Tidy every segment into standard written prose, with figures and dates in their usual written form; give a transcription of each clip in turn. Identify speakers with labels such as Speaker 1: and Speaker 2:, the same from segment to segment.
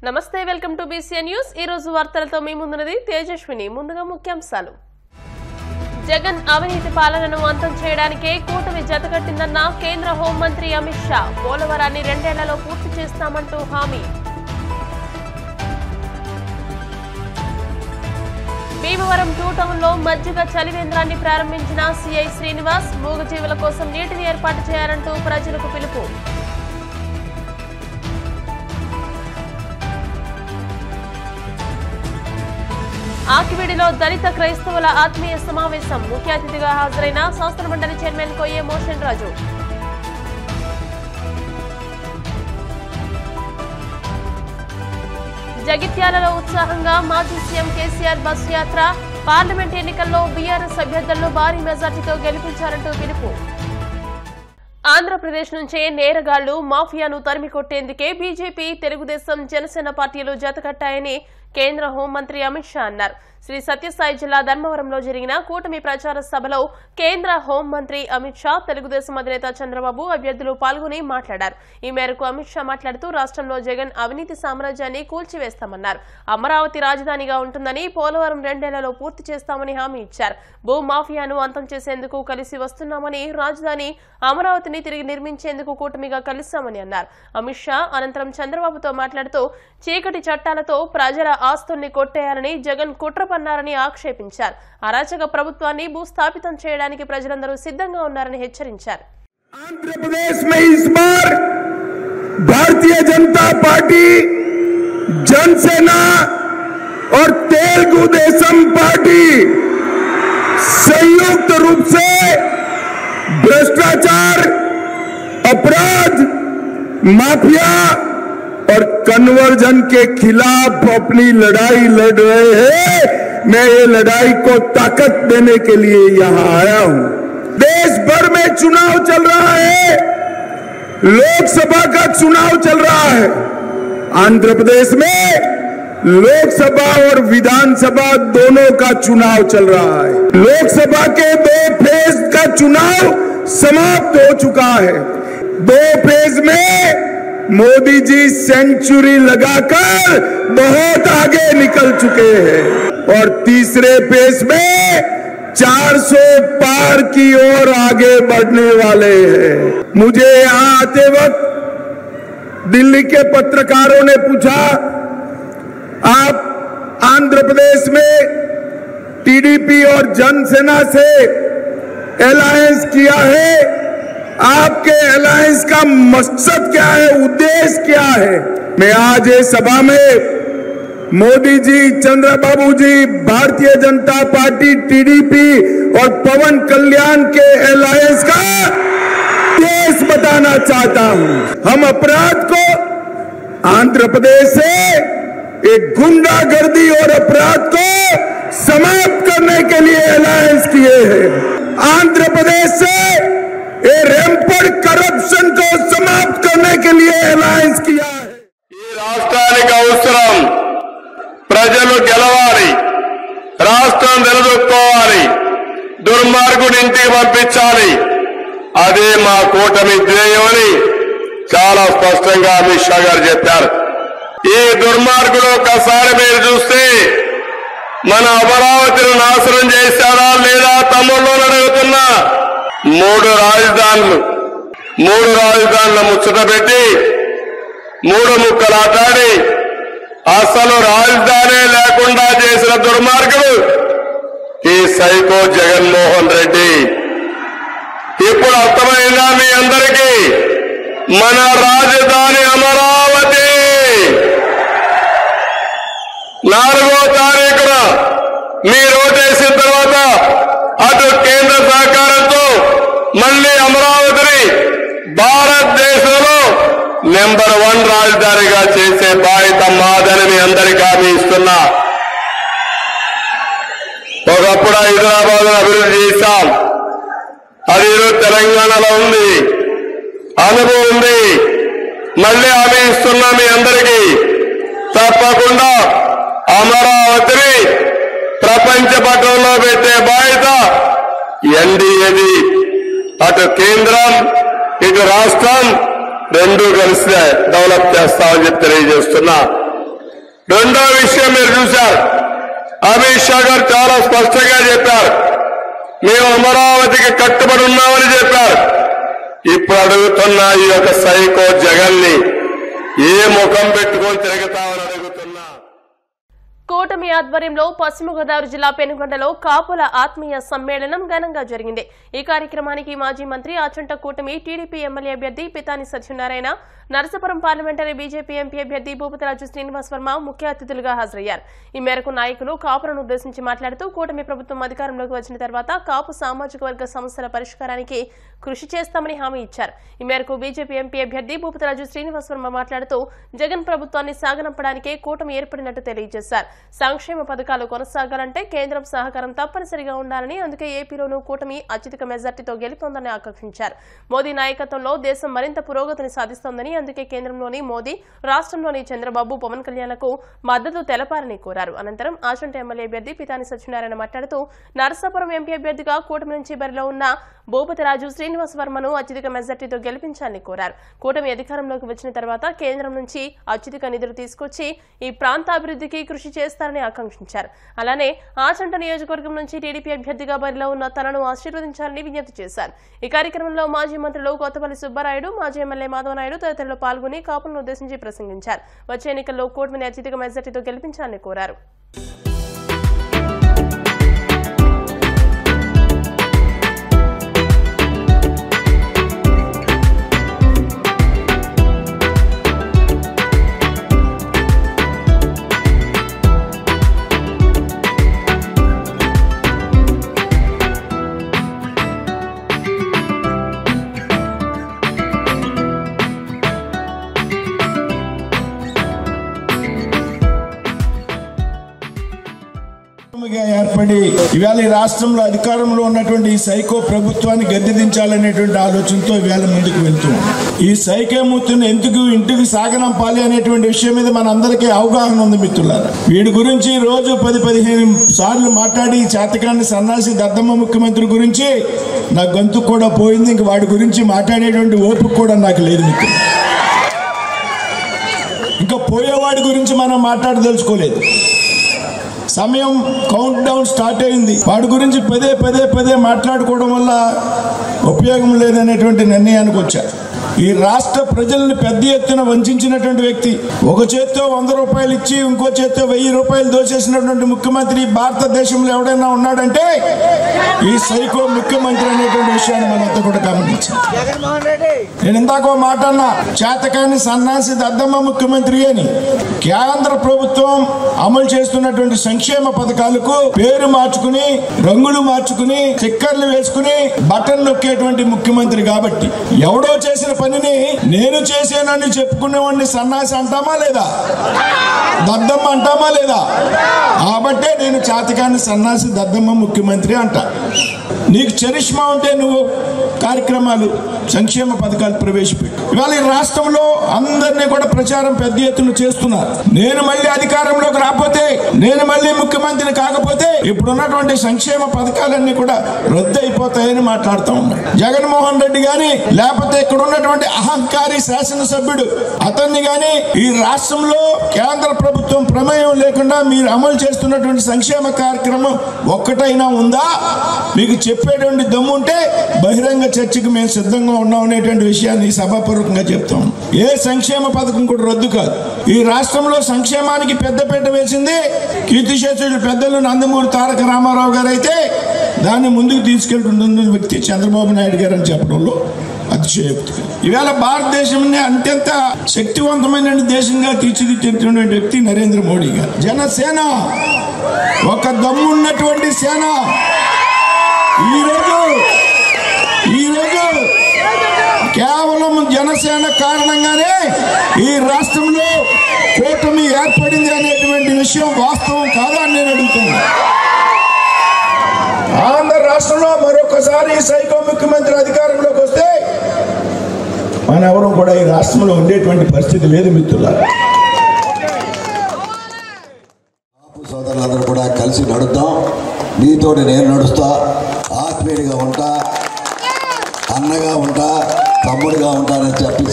Speaker 1: నమస్తే welcome to BCN news. ఈ రోజు వార్తలతో మీ ముందున్నది తేజస్విని। ముందుగా ముఖ్యాంశాలు। జగన్ అవినీతి పాలనను అంతం చేయడానికే కూటమి జతకట్టిందన్న కేంద్ర హోంమంత్రి అమిత్ షా। పోలవరాన్ని 2 ఏళ్లలో పూర్తి చేస్తామంటూ హామీ। భీమవరం 2 టౌన్లో మజ్జిగ చలివేంద్రాన్ని ప్రారంభించిన సీఐ శ్రీనివాస్। మూగజీవుల కోసం నీటిని ఏర్పాటు చేయాలంటూ ప్రజలకు పిలుపు। ఆకివీడిలో దళిత క్రైస్తవుల ఆత్మీయ సమావేశం। ముఖ్య అతిథిగా హాజరైన శాసనమండలి చైర్మన్ కొయ్యే మోషన్ రాజు। జగిత్యాలలో ఉత్సాహంగా మాజీ సీఎం కేసీఆర్ బస్ యాత్ర। పార్లమెంట్ ఎన్నికల్లో బీఆర్ఎస్ అభ్యర్థులను భారీ మెజార్టీతో గెలిపించారంటూ పిలుపు। ఆంధ్రప్రదేశ్ నుంచే నేరగాళ్లు మాఫియాను తరిమికొట్టేందుకే బీజేపీ, తెలుగుదేశం, జనసేన పార్టీలు జతకట్టాయని కేంద్ర హోంమంత్రి అమిత్ షా అన్నారు। శ్రీ సత్యసాయి జిల్లా ధర్మవరంలో జరిగిన కూటమి ప్రచార సభలో కేంద్ర హోంమంత్రి అమిత్ షా, తెలుగుదేశం అధినేత చంద్రబాబు అభ్యర్థులు పాల్గొని మాట్లాడారు। ఈ మేరకు అమిత్ షా మాట్లాడుతూ రాష్ట్రంలో జగన్ అవినీతి సామ్రాజ్యాన్ని కూల్చివేస్తామన్నారు। అమరావతి రాజధానిగా ఉంటుందని, పోలవరం 2 ఏళ్లలో పూర్తి చేస్తామని హామీ ఇచ్చారు। భూ మాఫియాను అంతం చేసేందుకు కలిసి వస్తున్నామని, రాజధాని అమరావతిని తిరిగి నిర్మించేందుకు కూటమిగా కలిశామని అన్నారు। అమిత్ షా అనంతరం చంద్రబాబుతో మాట్లాడుతూ చీకటి చట్టాలతో ప్రజల ఆస్తుల్ని కొట్టేయాలని జగన్ కుట్ర పన్నారని ఆక్షేపించారు। అరాచక ప్రభుత్వాన్ని భూస్థాపితం చేయడానికి ప్రజలందరూ సిద్ధంగా ఉన్నారని హెచ్చరించారు।
Speaker 2: ఆంధ్రప్రదేశ్ में इस बार भारतीय जनता पार्टी, जनसेना और तेलुगु देशम पार्टी संयुक्त रूप से भ्रष्टाचार, अपराध, माफिया और कन्वर्जन के खिलाफ अपनी लड़ाई लड़ रहे हैं। मैं ये लड़ाई को ताकत देने के लिए यहाँ आया हूँ। देश भर में चुनाव चल रहा है, लोकसभा का चुनाव चल रहा है। आंध्र प्रदेश में लोकसभा और विधानसभा दोनों का चुनाव चल रहा है। लोकसभा के 2 फेज का चुनाव समाप्त हो चुका है। 2 फेज में मोदी जी सेंचुरी लगाकर बहुत आगे निकल चुके हैं और तीसरे फेज में 400 पार की ओर आगे बढ़ने वाले हैं। मुझे यहाँ आते वक्त दिल्ली के पत्रकारों ने पूछा, आप आंध्र प्रदेश में टीडीपी और जनसेना से अलायंस किया है, आपके अलायंस का मकसद क्या है, उद्देश्य क्या है? मैं आज ये सभा में मोदी जी, चंद्रबाबू जी, भारतीय जनता पार्टी, टीडीपी और पवन कल्याण के अलायंस का उद्देश्य बताना चाहता हूं। हम अपराध को आंध्र प्रदेश से एक गुंडागर्दी और अपराध को समाप्त करने के लिए अलायंस किए हैं। आंध्र प्रदेश से ये रैंपड करप्शन को समाप्त करने के लिए अलायंस किया है।
Speaker 3: ఈ రాష్ట్రానికి అవసరం ప్రజలు గెలవాలి, రాష్ట్రం నిలదొక్కోవాలి, దుర్మార్గుడి ఇంటికి పంపించాలి। అదే మా కూటమి ధ్యేయం అని చాలా స్పష్టంగా అమిత్ షా గారు చెప్పారు। ఈ దుర్మార్గుడు ఒక్కసారి మీరు చూస్తే మన అమరావతిని నాశనం చేశారా లేదా తమ్ముళ్ళు అడుగుతున్నా। 3 రాజధానులు ముచ్చట పెట్టి 3 ముక్కలాటాడి అసలు రాజధానే లేకుండా చేసిన దుర్మార్గుడు ఈ సైకో జగన్మోహన్ రెడ్డి। ఇప్పుడు అర్థమైందా మీ అందరికీ? మన రాజధాని అమరావతి 4వ తారీఖున మీరు ఓటేసిన తర్వాత అటు కేంద్ర సహకారంతో మళ్లీ అమరావతిని భారతదేశంలో నెంబర్ 1 రాజధానిగా చేసే బాధ్యత మాదని మీ అందరికీ హామీ ఇస్తున్నా। ఒకప్పుడు హైదరాబాద్ అభివృద్ధి చేశాం, అది ఈరోజు తెలంగాణలో ఉంది, అనుభవం ఉంది। మళ్లీ హామీ ఇస్తున్నా మీ అందరికీ, తప్పకుండా అమరావతిని ప్రపంచ పటంలో పెట్టే బాధ్యత ఎన్డీఏది। అటు కేంద్రం, ఇటు రాష్ట్రం రెండు కలిసి డెవలప్ చేస్తామని చెప్పి తెలియజేస్తున్నా। రెండో విషయం మీరు చూశారు, అమిత్ షా గారు చాలా స్పష్టంగా చెప్పారు, మేము అమరావతికి కట్టుబడి ఉన్నామని చెప్పారు. ఇప్పుడు అడుగుతున్న ఈ యొక్క సైకో జగన్ని ఏ ముఖం పెట్టుకొని తిరుగుతామని అడుగుతున్నా.
Speaker 1: కూటమి ఆధ్వర్యంలో పశ్చిమ గోదావరి జిల్లా పెనుగొండలో కాపుల ఆత్మీయ సమ్మేళనం ఘనంగా జరిగింది. ఈ కార్యక్రమానికి మాజీ మంత్రి ఆచంట కూటమి టీడీపీ ఎమ్మెల్యే అభ్యర్థి Pithani Satyanarayana, Narasapuram parliamentary BJP MP అభ్యర్థి భూపతిరాజు శ్రీనివాస్ వర్మ ముఖ్య అతిథులుగా హాజరయ్యారు. ఈ మేరకు నాయకులు కాపులను ఉద్దేశించి మాట్లాడుతూ కూటమి ప్రభుత్వం అధికారంలోకి వచ్చిన తర్వాత కాపు సామాజిక వర్గ సమస్యల పరిష్కారానికి కృషి చేస్తామని హామీ ఇచ్చారు. ఈ మేరకు బీజేపీ ఎంపీ అభ్యర్థి భూపతిరాజు శ్రీనివాస్ వర్మ మాట్లాడుతూ జగన్ ప్రభుత్వాన్ని సాగనంపడానికే కూటమి ఏర్పడినట్టు తెలియజేశారు. సంక్షేమ పథకాలు కొనసాగాలంటే కేంద్రం సహకారం తప్పనిసరిగా ఉండాలని, అందుకే ఏపీలోనూ కూటమి అత్యధిక మెజార్టీతో గెలుపొందని ఆకాంక్షించారు. మోదీ నాయకత్వంలో దేశం మరింత పురోగతిని సాధిస్తోందని, అందుకే కేంద్రంలోని మోదీ, రాష్ట్రంలోని చంద్రబాబు, పవన్ కళ్యాణ్లకు మద్దతు తెలపాలని కోరారు. అనంతరం ఆచంట ఎమ్మెల్యే అభ్యర్థి పితాని సత్యనారాయణ మాట్లాడుతూ నరసాపురం ఎంపీ అభ్యర్థిగా కూటమి నుంచి బరిలో ఉన్న భూపతిరాజు శ్రీనివాస్ వర్మను అత్యధిక మెజార్టీతో గెలిపించాలని కోరారు. కూటమి అధికారంలోకి వచ్చిన తర్వాత కేంద్రం నుంచి అత్యధిక నిధులు తీసుకొచ్చి ఈ ప్రాంత అభివృద్ధికి కృషి చేస్తారని ఆకాంక్షించారు. అలానే ఆచంట నియోజకవర్గం నుంచి టీడీపీ అభ్యర్థిగా బరిలో ఉన్న తనను ఆశీర్వదించాలని విజ్ఞప్తి చేశారు. ఈ కార్యక్రమంలో మాజీ మంత్రులు కొత్తపల్లి సుబ్బారాయుడు, మాజీ ఎమ్మెల్యే మాధవనాయుడు తదితరులు పాల్గొని కాపులను ఉద్దేశించి ప్రసంగించారు. వచ్చే ఎన్నికల్లో కూటమిని అత్యధిక మెజార్టీతో గెలిపించాలని కోరారు.
Speaker 4: ఏర్పడి ఇవాళ ఈ రాష్ట్రంలో అధికారంలో ఉన్నటువంటి ఈ సైకో ప్రభుత్వాన్ని గద్దెదించాలనేటువంటి ఆలోచనతో ఇవాళ ముందుకు వెళ్తున్నాం. ఈ సైకో మూర్తిని ఎందుకు ఇంటికి సాగనంపాలి అనేటువంటి విషయం మీద మన అందరికీ అవగాహన ఉంది మిత్రులారా. వీడి గురించి రోజు 10-15 సార్లు మాట్లాడి చేతకాన్ని సన్నాసి దద్దమ్మ ముఖ్యమంత్రి గురించి నా గొంతు కూడా పోయింది. ఇంక వాడి గురించి మాట్లాడేటువంటి ఓపిక కూడా నాకు లేదు మిత్రులు. ఇంకా పోయేవాడి గురించి మనం మాట్లాడదలుచుకోలేదు. సమయం కౌంట్ డౌన్ స్టార్ట్ అయింది. వాడి గురించి పదే మాట్లాడుకోవడం వల్ల ఉపయోగం లేదనేటువంటి నిర్ణయానికి వచ్చారు. ఈ రాష్ట్ర ప్రజలను పెద్ద ఎత్తున వంచినటువంటి వ్యక్తి, ఒక చేత్తో 100 రూపాయలు ఇచ్చి ఇంకో చేత్తో 1000 రూపాయలు దోచేసినటువంటి ముఖ్యమంత్రి భారతదేశంలో ఎవడైనా ఉన్నాడంటే ఈ సైకో ముఖ్యమంత్రి అనేటువంటి విషయాన్ని మనంతా కూడా గమనించాం. నేను ఇందాక మాట అన్నా, చేతకాని సన్నాసి దద్దమ్మ ముఖ్యమంత్రి అని. కేంద్ర ప్రభుత్వం అమలు చేస్తున్నటువంటి సంక్షేమ పథకాలకు పేరు మార్చుకుని, రంగులు మార్చుకుని, స్టిక్కర్లు వేసుకుని బటన్ నొక్కేటువంటి ముఖ్యమంత్రి కాబట్టి ఎవడో చేసిన పనిని నేను చేశానని చెప్పుకునేవాడిని సన్నాసి అంటామా లేదా? దద్దమ్మ అంటామా లేదా? కాబట్టే నేను చేతకాని సన్నాసి దద్దమ్మ ముఖ్యమంత్రి అంట. నీకు చరిష్మా ఉంటే నువ్వు కార్యక్రమాలు, సంక్షేమ పథకాలు ప్రవేశపెట్టు. ఇవాళ ఈ రాష్ట్రంలో అందరినీ కూడా ప్రచారం పెద్ద ఎత్తున చేస్తున్నారు. నేను మళ్ళీ అధికారంలోకి రాకపోతే, నేను మళ్ళీ ముఖ్యమంత్రిని కాకపోతే ఇప్పుడున్నటువంటి సంక్షేమ పథకాలన్నీ కూడా రద్దు అయిపోతాయని మాట్లాడుతూ ఉన్నాయి. జగన్మోహన్ రెడ్డి గాని, లేకపోతే ఇక్కడ ఉన్నటువంటి అహంకారి శాసనసభ్యుడు అతన్ని గాని, ఈ రాష్ట్రంలో కేంద్ర ప్రభుత్వం ప్రమేయం లేకుండా మీరు అమలు చేస్తున్నటువంటి సంక్షేమ కార్యక్రమం ఒక్కటైనా ఉందా? మీకు చెప్పేటువంటి దమ్ము ఉంటే బహిరంగ చర్చకు మేము సిద్ధంగా ఉన్నాం అనేటువంటి విషయాన్ని సభాపూర్వకంగా చెప్తాం. ఏ సంక్షేమ పథకం కూడా రద్దు కాదు. ఈ రాష్ట్రంలో సంక్షేమానికి పెద్దపీట వేసింది కీర్తిశేషుడు పెద్దలు నందమూరి తారక రామారావు గారు అయితే, దాన్ని ముందుకు తీసుకెళ్తున్న వ్యక్తి చంద్రబాబు నాయుడు గారు అని చెప్పడంలో అతిశయోక్తి. ఈవేళ భారతదేశాన్ని అత్యంత శక్తివంతమైన దేశంగా తీర్చిదిద్దినటువంటి వ్యక్తి నరేంద్ర మోడీ గారు. జనసేన ఒక దమ్మున్నటువంటి సేన. ఈరోజు కేవలం జనసేన కారణంగానే ఈ రాష్ట్రంలో కూటమి ఏర్పడింది అనేటువంటి విషయం వాస్తవం కాదా అని నేను అడుగుతున్నాను. ఆంధ్ర రాష్ట్రంలో మరొకసారి సైకో ముఖ్యమంత్రి అధికారంలోకి వస్తే మన ఎవరు కూడా ఈ రాష్ట్రంలో ఉండేటువంటి పరిస్థితి లేదు మిత్రులారా.
Speaker 5: సోదరులందరూ కూడా కలిసి నడుద్దాం. మీతోటి నేను నడుస్తా, ఆత్మీయుడిగా ఉంటా, అన్నగా ఉంటా, తమ్ముడిగా ఉంటానని చెప్పి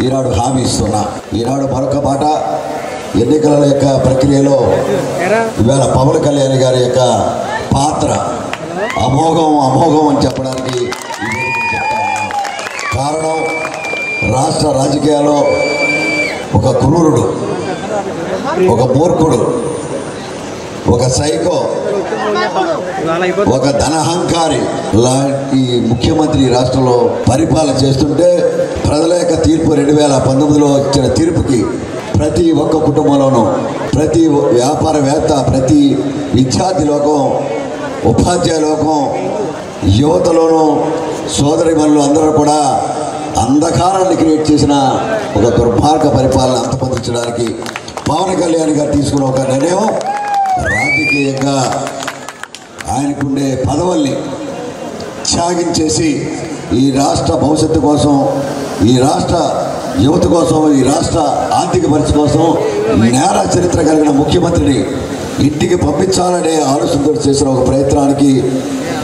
Speaker 5: ఈనాడు హామీ ఇస్తున్నా. ఈనాడు మరొక మాట, ఎన్నికల యొక్క ప్రక్రియలో ఇవాళ పవన్ కళ్యాణ్ గారి యొక్క పాత్ర అమోఘం అని చెప్పడానికి కారణం రాష్ట్ర రాజకీయాల్లో ఒక క్రూరుడు, ఒక మూర్ఖుడు, ఒక సైకో, ఒక ధనహంకారి లాంటి ముఖ్యమంత్రి రాష్ట్రంలో పరిపాలన చేస్తుంటే ప్రజల యొక్క తీర్పు 2019లో ఇచ్చిన తీర్పుకి ప్రతి ఒక్క కుటుంబంలోనూ, ప్రతి వ్యాపారవేత్త, ప్రతి విద్యార్థి లోకం, ఉపాధ్యాయ లోకం, యువతలోనూ సోదరిమణులు అందరూ కూడా అంధకారాన్ని క్రియేట్ చేసిన ఒక దుర్మార్గ పరిపాలన అంతమొందించడానికి పవన్ కళ్యాణ్ గారు తీసుకున్న ఒక నిర్ణయం రాజకీయంగా ఆయనకుండే పదవుల్ని త్యాగించేసి ఈ రాష్ట్ర భవిష్యత్తు కోసం, ఈ రాష్ట్ర యువత కోసం, ఈ రాష్ట్ర ఆర్థిక పరిస్థితి కోసం నేర చరిత్ర కలిగిన ముఖ్యమంత్రిని ఇంటికి పంపించాలనే ఆలోచనతో చేసిన ఒక ప్రయత్నానికి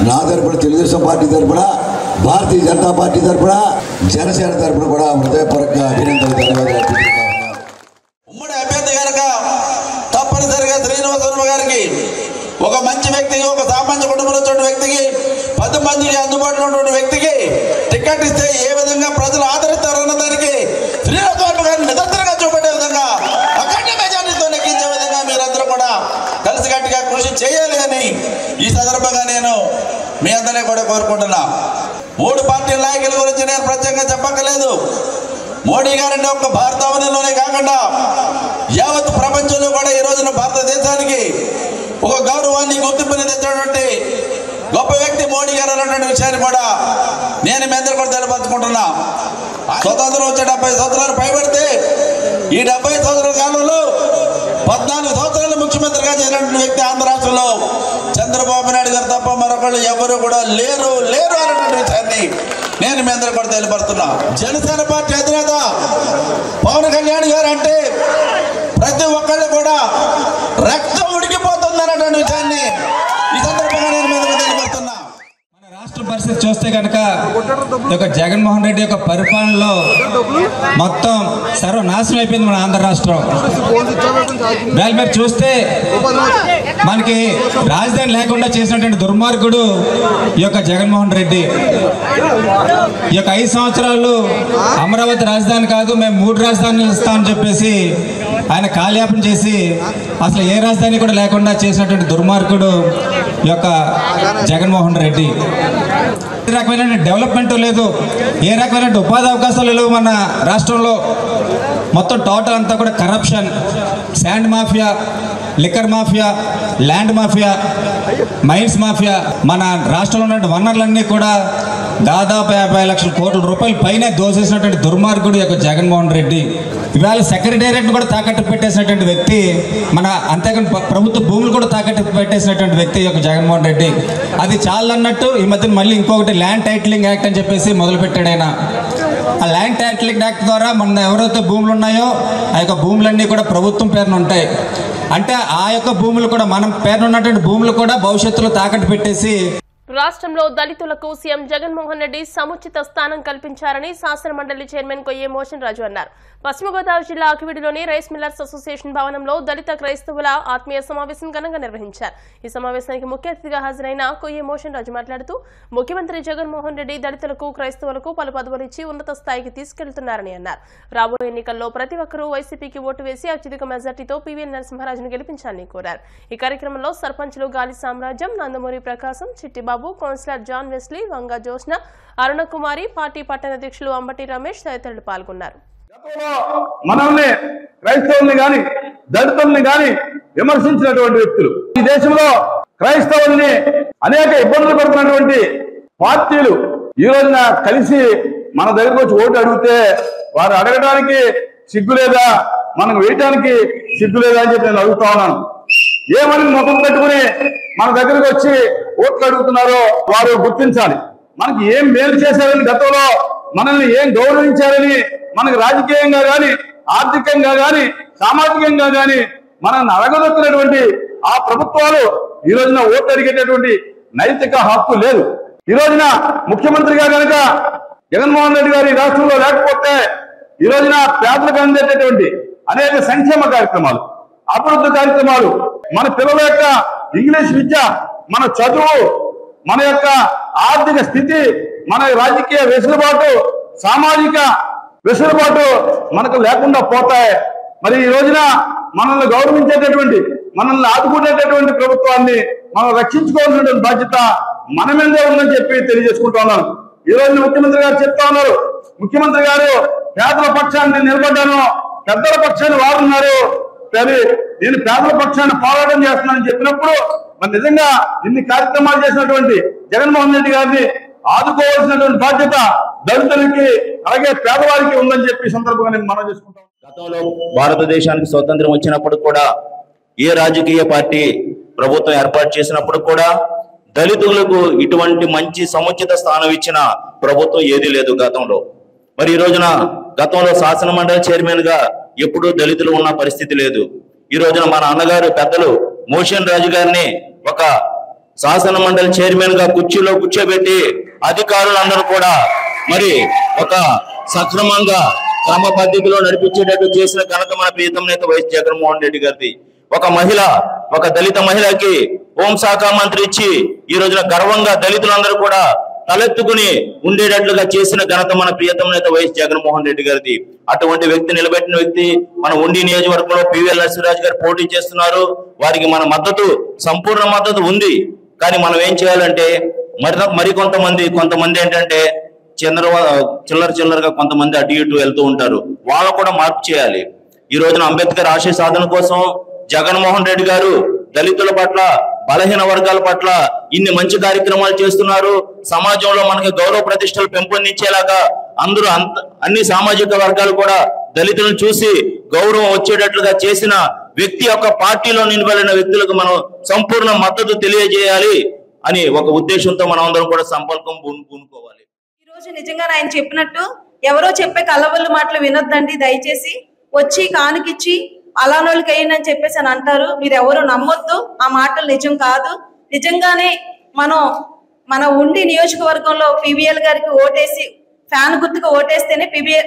Speaker 5: నా తరపున, తెలుగుదేశం పార్టీ తరపున, భారతీయ జనతా పార్టీ తరపున, జనసేన తరపున కూడా హృదయపూర్వక అభినందనలు, ధన్యవాదాలు.
Speaker 6: ఉమ్మడి అభ్యర్థి కనుక తప్పనిసరిగా శ్రీనివాస వర్మ గారికి, ఒక మంచి వ్యక్తికి, ఒక సామాన్య కుటుంబంలో ఉన్న వ్యక్తికి, 10 మందికి అందుబాటులో ఉన్న వ్యక్తికి టికెట్ ఇస్తే ఏ విధంగా ప్రజలు ఆదరిస్తారు అన్నదానికి శ్రీనివాస వర్మ గారిని నిరంతరంగా చూపెట్టే విధంగా, అఖండ మెజారిటీతో నెక్కించే విధంగా మీరందరూ కూడా కలిసికట్టుగా కృషి చేయాలి అని ఈ సందర్భంగా నేను మీ అందరినీ కూడా కోరుకుంటున్నా. 3 పార్టీల నాయకుల గురించి నేను ప్రత్యేకంగా చెప్పక్కర్లేదు. మోడీ గారంటే ఒక్క భారతావనిలోనే కాకుండా యావత్ ప్రపంచంలో కూడా ఈ రోజున భారతదేశానికి ఒక గౌరవాన్ని, గుర్తింపుని తెచ్చినటువంటి గొప్ప వ్యక్తి మోడీ గారు అన్నటువంటి విషయాన్ని కూడా నేను మీ అందరూ కూడా తెలియపరుచుకుంటున్నా. స్వతంత్రం వచ్చే 70 సంవత్సరాలు పైబడితే ఈ 70 సంవత్సరాల కాలంలో 14 సంవత్సరాలు ముఖ్యమంత్రిగా చేసినటువంటి వ్యక్తి ఆంధ్ర రాష్ట్రంలో చంద్రబాబు నాయుడు గారు తప్ప మరొకళ్ళు ఎవరు కూడా లేరు అన్నటువంటి విషయాన్ని నేను మీ అందరూ కూడా తెలియపరుస్తున్నా. జనసేన పార్టీ అధినేత పవన్ కళ్యాణ్ గారు అంటే ప్రతి ఒక్కళ్ళు కూడా రక్తం ఉడికిపోతుంది అన్నటువంటి విషయాన్ని ఈ సందర్భంగా నేను మీ అందరూ తెలియపరుస్తున్నా.
Speaker 7: మన రాష్ట్ర పరిస్థితి చూస్తే కనుక జగన్మోహన్ రెడ్డి యొక్క పరిపాలనలో మొత్తం సర్వనాశనం అయిపోయింది మన ఆంధ్ర రాష్ట్రం. వేళ మీరు చూస్తే మనకి రాజధాని లేకుండా చేసినటువంటి దుర్మార్గుడు ఈ యొక్క జగన్మోహన్ రెడ్డి. ఈ యొక్క 5 సంవత్సరాలు అమరావతి రాజధాని కాదు, మేము 3 రాజధానులు ఇస్తామని చెప్పేసి ఆయన కాలయాపన చేసి అసలు ఏ రాజధాని కూడా లేకుండా చేసినటువంటి దుర్మార్గుడు ఈ యొక్క జగన్మోహన్ రెడ్డి. ఏ రకమైన డెవలప్మెంట్ లేదు, ఏ రకమైన ఉపాధి అవకాశాలు లేవు మన రాష్ట్రంలో. మొత్తం టోటల్ అంతా కూడా corruption, sand mafia, liquor mafia, land mafia, mines mafia. మన రాష్ట్రంలో ఉన్న వనరులన్నీ కూడా దాదాపు 50 లక్షల కోట్ల రూపాయల పైనే దోసేసినటువంటి దుర్మార్గుడు యొక్క జగన్మోహన్ రెడ్డి. ఇవాళ సెక్రటేరియట్ను కూడా తాకట్టు పెట్టేసినటువంటి వ్యక్తి, మన అంతేకాని ప్రభుత్వ భూములు కూడా తాకట్టు పెట్టేసినటువంటి వ్యక్తి యొక్క జగన్మోహన్ రెడ్డి. అది చాలన్నట్టు ఈ మధ్య మళ్ళీ ఇంకొకటి ల్యాండ్ టైటిలింగ్ యాక్ట్ అని చెప్పేసి మొదలుపెట్టాడు ఆయన. ఆ ల్యాండ్ టైటిలింగ్ యాక్ట్ ద్వారా మన ఎవరైతే భూములు ఉన్నాయో ఆ యొక్క భూములన్నీ కూడా ప్రభుత్వం పేరున ఉంటాయి. అంటే ఆ యొక్క భూములు కూడా మనం పేరున ఉన్నటువంటి భూములు కూడా భవిష్యత్తులో తాకట్టు పెట్టేసి
Speaker 1: రాష్ట్రంలో దళితులకు సీఎం జగన్మోహన్ రెడ్డి సముచిత స్థానం కల్పించారని శాసన మండలి చైర్మన్ కొయ్యే మోషన్ రాజు అన్నారు. పశ్చిమ గోదావరి జిల్లా ఆకివీడులోని రైస్ మిల్లర్స్ అసోసియేషన్ భవనంలో దళిత క్రైస్తవుల ఆత్మీయ సమావేశం ఘనంగా నిర్వహించారు. ఈ సమావేశానికి ముఖ్య అతిథిగా హాజరైన కొయ్యే మోషన్ రాజు మాట్లాడుతూ ముఖ్యమంత్రి జగన్మోహన్ రెడ్డి దళితులకు, క్రైస్తవులకు పలు పదవులు ఇచ్చి ఉన్నత స్థాయికి తీసుకెళ్తున్నారని అన్నారు. రాబోయే ఎన్నికల్లో ప్రతి ఒక్కరూ వైసీపీకి ఓటు వేసి అత్యధిక మెజార్టీతో పీవీఎన్ నరసింహరాజును గెలిపించాలని కోరారు. ఈ కార్యక్రమంలో సర్పంచులు గాలి సామ్రాజ్యం, నందమూరి ప్రకాశం, చిట్టిబాబు, కౌన్సిలర్ జాన్ వెస్లీ, వంగ జోష్న, అరుణకుమారి, పార్టీ పట్టణ అధ్యక్షులు అంబటి రమేష్ తదితరులు పాల్గొన్నారు.
Speaker 2: మనల్ని క్రైస్తవుల్ని గాని దళితుల్ని గాని విమర్శించినటువంటి వ్యక్తులు, ఈ దేశంలో క్రైస్తవుల్ని అనేక ఇబ్బందులు పడుతున్నటువంటి పార్టీలు ఈ రోజున కలిసి మన దగ్గరకు వచ్చి ఓటు అడిగితే వారు అడగడానికి సిగ్గు లేదా, మనకు వేయటానికి సిగ్గు లేదా అని చెప్పి నేను అడుగుతా ఉన్నాను. ఏమని ముఖం పెట్టుకుని మన దగ్గరకు వచ్చి ఓట్లు అడుగుతున్నారో వారు గుర్తించాలి. మనకి ఏం మేలు చేశారని, గతంలో మనల్ని ఏం గౌరవించారని, మనకు రాజకీయంగా గాని, ఆర్థికంగా గాని, సామాజికంగా గాని మనల్ని అడగదొక్కినటువంటి ఆ ప్రభుత్వాలు ఈ రోజున ఓట్లు అడిగేటటువంటి నైతిక హక్కు లేదు. ఈ రోజున ముఖ్యమంత్రిగా కనుక జగన్మోహన్ రెడ్డి గారు ఈ రాష్ట్రంలో లేకపోతే ఈ రోజున పేదలకు అందేటటువంటి అనేక సంక్షేమ కార్యక్రమాలు, అభివృద్ధి కార్యక్రమాలు, మన పిల్లల యొక్క ఇంగ్లీష్ విద్య, మన చదువు, మన యొక్క ఆర్థిక స్థితి, మన రాజకీయ వెసులుబాటు, సామాజిక వెసులుబాటు మనకు లేకుండా పోతాయి. మరి ఈ రోజున మనల్ని గౌరవించేటటువంటి, మనల్ని ఆదుకునేటటువంటి ప్రభుత్వాన్ని మనం రక్షించుకోవాల్సినటువంటి బాధ్యత మన మీదే ఉందని చెప్పి తెలియజేసుకుంటా ఉన్నాను. ఈ రోజు ముఖ్యమంత్రి గారు చెప్తా ఉన్నారు, ముఖ్యమంత్రి గారు పేదల పక్షాన్ని నిలబడ్డాను, పెద్దల పక్షాన్ని వారున్నారు, నేను పేదల పక్షాన్ని పోరాటం చేస్తున్నానని చెప్పినప్పుడు మరి నిజంగా ఇన్ని కార్యక్రమాలు చేసినటువంటి జగన్మోహన్ రెడ్డి గారిని ఆదుకోవాల్సినటువంటి బాధ్యత దళితులకి అలాగే పేదవారికి ఉందని చెప్పి సందర్భంగా నేను మనం చేసుకుంటాం.
Speaker 8: గతంలో భారతదేశానికి స్వతంత్రం వచ్చినప్పుడు కూడా ఏ రాజకీయ పార్టీ ప్రభుత్వం ఏర్పాటు చేసినప్పుడు కూడా దళితులకు ఇటువంటి మంచి సముచిత స్థానం ఇచ్చిన ప్రభుత్వం ఏదీ లేదు గతంలో. మరి ఈ రోజున గతంలో శాసన మండలి చైర్మన్ గా ఎప్పుడూ దళితులు ఉన్న పరిస్థితి లేదు. ఈ రోజున మన అన్నగారు పెద్దలు మోషన్ రాజు గారిని ఒక శాసన మండలి చైర్మన్ గా కుర్చీలో కూర్చోబెట్టి అధికారులందరూ కూడా మరి ఒక సక్రమంగా క్రమ పద్ధతిలో నడిపించేటట్టు చేసిన ఘనత మన ప్రియతమ నేత వైఎస్ జగన్మోహన్ రెడ్డి గారిది. ఒక మహిళ, ఒక దళిత మహిళకి హోంశాఖ మంత్రి ఇచ్చి ఈ రోజున గర్వంగా దళితులందరూ కూడా తలెత్తుకుని ఉండేటట్లుగా చేసిన ఘనత మన ప్రియతమ నేత వైఎస్ జగన్మోహన్ రెడ్డి గారిది. అటువంటి వ్యక్తి, నిలబెట్టిన వ్యక్తి మన ఉండి నియోజకవర్గంలో పివిఎల్ నరసింహరాజు గారు పోటీ చేస్తున్నారు. వారికి మన మద్దతు, సంపూర్ణ మద్దతు ఉంది. కానీ మనం ఏం చేయాలంటే కొంతమంది ఏంటంటే చిల్లరగా కొంతమంది అటు ఇటు వెళ్తూ ఉంటారు. వాళ్ళు కూడా మార్పు చేయాలి. ఈ రోజున అంబేద్కర్ ఆశయ సాధన కోసం జగన్మోహన్ రెడ్డి గారు దళితుల పట్ల, బలహీన వర్గాల పట్ల ఇన్ని మంచి కార్యక్రమాలు చేస్తున్నారు. సమాజంలో మనకి గౌరవ ప్రతిష్టలు పెంపొందించేలాగా అన్ని సామాజిక వర్గాలు కూడా దళితులను చూసి గౌరవం వచ్చేటట్లుగా చేసిన వ్యక్తి యొక్క పార్టీలో నిలబడిన వ్యక్తులకు మనం సంపూర్ణ మద్దతు తెలియజేయాలి అని ఒక ఉద్దేశంతో మనం అందరం కూడా సంకల్పం పూనుకోవాలి.
Speaker 9: ఈ రోజు నిజంగా ఆయన చెప్పినట్టు ఎవరో చెప్పే కలవల్లు మాటలు వినొద్దండి. దయచేసి వచ్చి కానుకిచ్చి అలానోళ్ళకి అయ్యిందని చెప్పేసి అని అంటారు. మీరు ఎవరు నమ్మొద్దు, ఆ మాటలు నిజం కాదు. నిజంగానే మన ఉండి నియోజకవర్గంలో పివిఎల్ గారికి ఓటేసి, ఫ్యాన్ గుర్తుకు ఓటేస్తేనే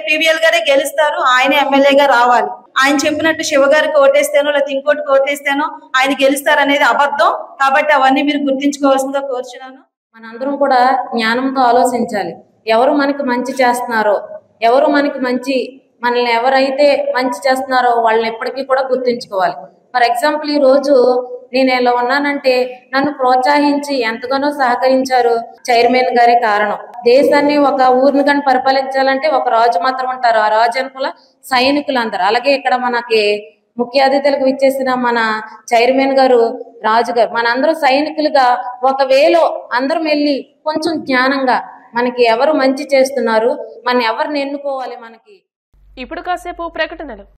Speaker 9: పివిఎల్ గారే గెలుస్తారు, ఆయనే ఎమ్మెల్యేగా రావాలి. ఆయన చెప్పినట్టు శివ గారికి ఓటేస్తేనో లేకపోతే ఇంకోటికి ఓటేస్తేనో ఆయన గెలుస్తారు అనేది అబద్ధం. కాబట్టి అవన్నీ మీరు గుర్తించుకోవాల్సిందిగా కోరుచున్నాను.
Speaker 10: మనందరం కూడా జ్ఞానంతో ఆలోచించాలి. ఎవరు మనకి మంచి చేస్తున్నారో, ఎవరు మనకి మనల్ని ఎవరైతే మంచి చేస్తున్నారో వాళ్ళని ఎప్పటికీ కూడా గుర్తించుకోవాలి. ఫర్ ఎగ్జాంపుల్, ఈ రోజు నేను ఎలా ఉన్నానంటే నన్ను ప్రోత్సహించి ఎంతగానో సహకరించారు చైర్మన్ గారే కారణం. దేశాన్ని, ఒక ఊరిని కానీ పరిపాలించాలంటే ఒక రాజు మాత్రం ఉంటారు, ఆ రాజు అనుకుల సైనికులు అందరు. అలాగే ఇక్కడ మనకి ముఖ్య అతిథులకు విచ్చేసిన మన చైర్మన్ గారు, రాజు గారు, మనందరూ సైనికులుగా ఒకవేళ అందరం వెళ్ళి కొంచెం జ్ఞానంగా మనకి ఎవరు మంచి చేస్తున్నారు, మన ఎవరిని ఎన్నుకోవాలి, మనకి
Speaker 1: ఇప్పుడు కాసేపు ప్రకటనలు.